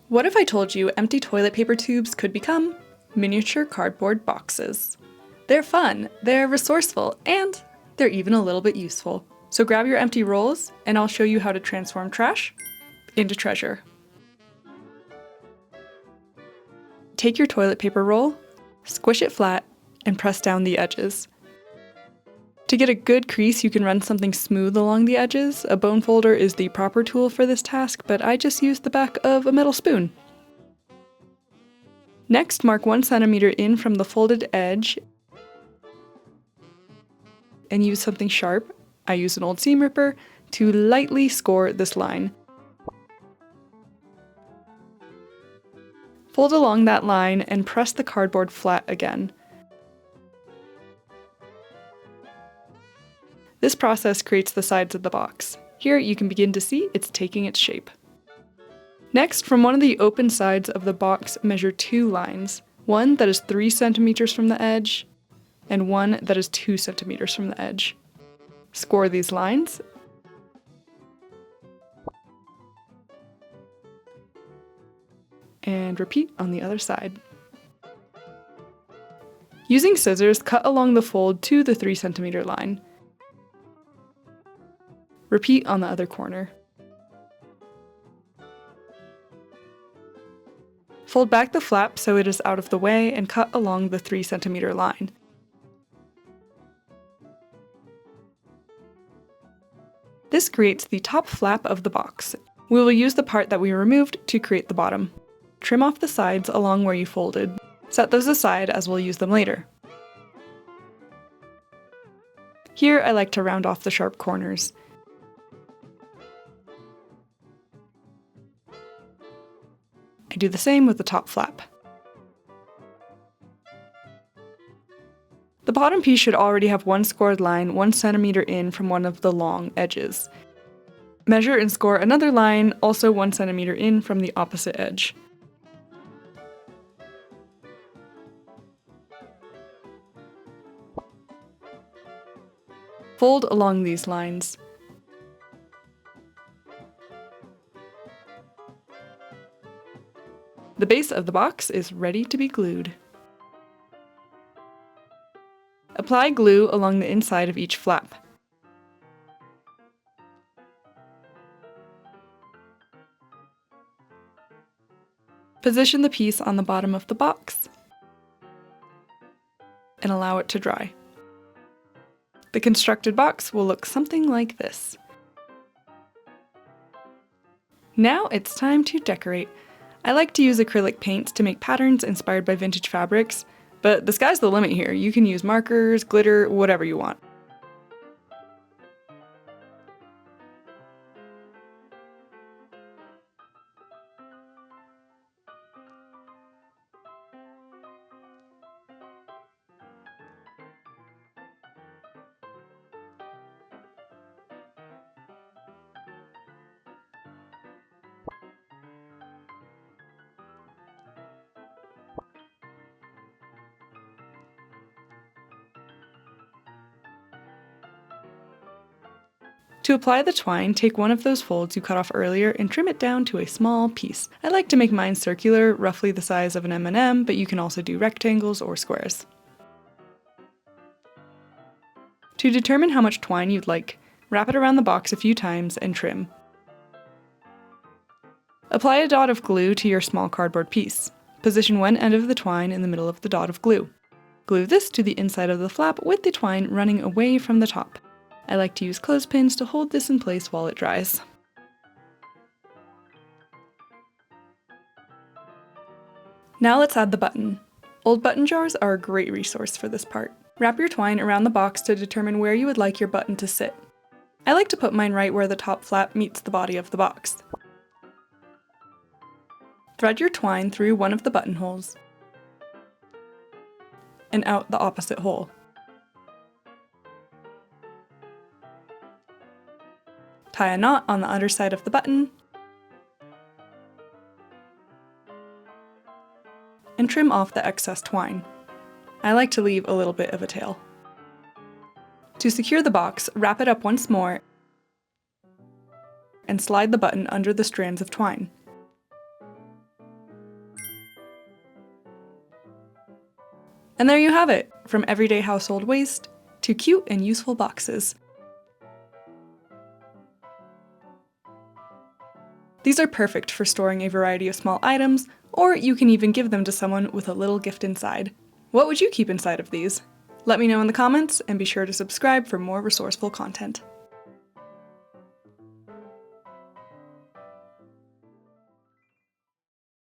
What if I told you empty toilet paper tubes could become miniature cardboard boxes? They're fun, they're resourceful, and they're even a little bit useful. So grab your empty rolls and I'll show you how to transform trash into treasure. Take your toilet paper roll, squish it flat, and press down the edges. To get a good crease, you can run something smooth along the edges. A bone folder is the proper tool for this task, but I just used the back of a metal spoon. Next, mark 1 centimeter in from the folded edge and use something sharp, I use an old seam ripper, to lightly score this line. Fold along that line and press the cardboard flat again. This process creates the sides of the box. Here you can begin to see it's taking its shape. Next, from one of the open sides of the box, measure 2 lines. One that is 3 centimeters from the edge, and one that is 2 centimeters from the edge. Score these lines. And repeat on the other side. Using scissors, cut along the fold to the 3 centimeter line. Repeat on the other corner. Fold back the flap so it is out of the way and cut along the 3 centimeter line. This creates the top flap of the box. We will use the part that we removed to create the bottom. Trim off the sides along where you folded. Set those aside as we'll use them later. Here I like to round off the sharp corners. I do the same with the top flap. The bottom piece should already have one scored line 1 centimeter in from one of the long edges. Measure and score another line also 1 centimeter in from the opposite edge. Fold along these lines. The base of the box is ready to be glued. Apply glue along the inside of each flap. Position the piece on the bottom of the box and allow it to dry. The constructed box will look something like this. Now it's time to decorate. I like to use acrylic paints to make patterns inspired by vintage fabrics, but the sky's the limit here. You can use markers, glitter, whatever you want. To apply the twine, take one of those folds you cut off earlier and trim it down to a small piece. I like to make mine circular, roughly the size of an M&M, but you can also do rectangles or squares. To determine how much twine you'd like, wrap it around the box a few times and trim. Apply a dot of glue to your small cardboard piece. Position one end of the twine in the middle of the dot of glue. Glue this to the inside of the flap with the twine running away from the top. I like to use clothespins to hold this in place while it dries. Now let's add the button. Old button jars are a great resource for this part. Wrap your twine around the box to determine where you would like your button to sit. I like to put mine right where the top flap meets the body of the box. Thread your twine through one of the buttonholes and out the opposite hole. Tie a knot on the underside of the button and trim off the excess twine. I like to leave a little bit of a tail. To secure the box, wrap it up once more and slide the button under the strands of twine. And there you have it, from everyday household waste to cute and useful boxes. These are perfect for storing a variety of small items, or you can even give them to someone with a little gift inside. What would you keep inside of these? Let me know in the comments, and be sure to subscribe for more resourceful content.